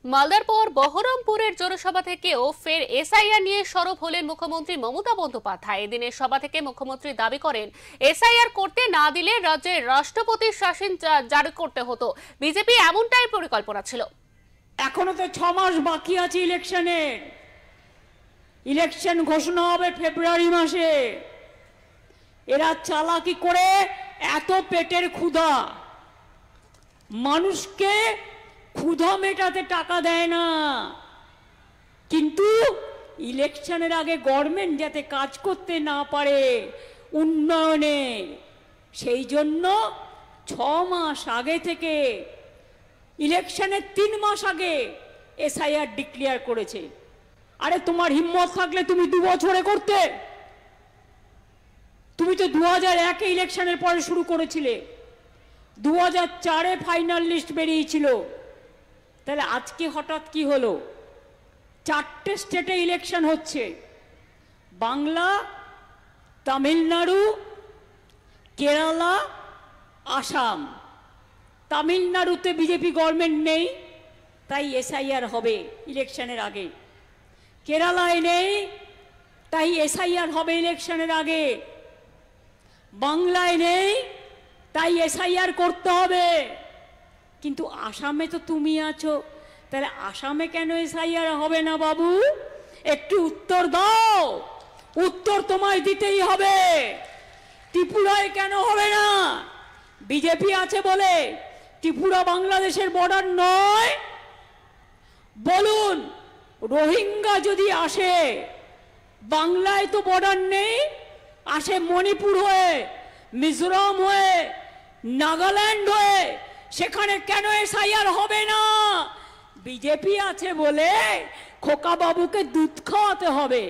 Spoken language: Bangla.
মালদার পর বহরমপুরের জনসভা থেকেও ফের এসআইআর নিয়ে সরব হলেন মুখ্যমন্ত্রী মমতা বন্দ্যোপাধ্যায়। এদিনের সভা থেকে মুখ্যমন্ত্রী দাবি করেন, এসআইআর করতে না দিলে রাজ্যে রাষ্ট্রপতির শাসন জারি করতে হতো। বিজেপি এমনটাই পরিকল্পনা ছিল। এখনো তো 6 মাস বাকি আছে ইলেকশনের। ইলেকশন ঘোষণা হবে ফেব্রুয়ারি মাসে। এরা চালাকি করে এত পেটের ক্ষুধা, মানুষকে ক্ষুধা মেটাতে টাকা দেয় না, কিন্তু ইলেকশনের আগে গভর্নমেন্ট যাতে কাজ করতে না পারে উন্নয়নে, সেই জন্য 6 মাস আগে থেকে, ইলেকশনের 3 মাস আগে এসআইআর ডিক্লেয়ার করেছে। আরে তোমার হিম্মত থাকলে তুমি 2 বছরে করতে। তুমি তো 2001-এ ইলেকশনের পরে শুরু করেছিলে, 2004-এ ফাইনাল লিস্ট বেরিয়েছিল। তাহলে আজকে হঠাৎ কি হলো? 4টে স্টেটে ইলেকশন হচ্ছে, বাংলা, তামিলনাড়ু, কেরালা, আসাম। তামিলনাড়ুতে বিজেপি গভর্নমেন্ট নেই, তাই এসআইআর হবে ইলেকশনের আগে। কেরালায় নেই, তাই এসআইআর হবে ইলেকশনের আগে। বাংলায় নেই, তাই এসআইআর করতে হবে। কিন্তু আসামে তো তুমি আছো, তাহলে আসামে কেন এসআইআর হবে না বাবু? একটু উত্তর দাও। উত্তর তোমায় দিতেই হবে। ত্রিপুরায় কেন হবে না? বিজেপি আছে বলে ত্রিপুরা বাংলাদেশের বর্ডার নয়? বলুন, রোহিঙ্গা যদি আসে, বাংলায় তো বর্ডার নেই, আসে মণিপুর হয়ে, মিজোরাম হয়ে, নাগাল্যান্ড হয়ে, সেখানে কেন এসআইআর হবে না? বিজেপি আছে বলে খোকা বাবুকে দুধ খাওয়াতে হবে।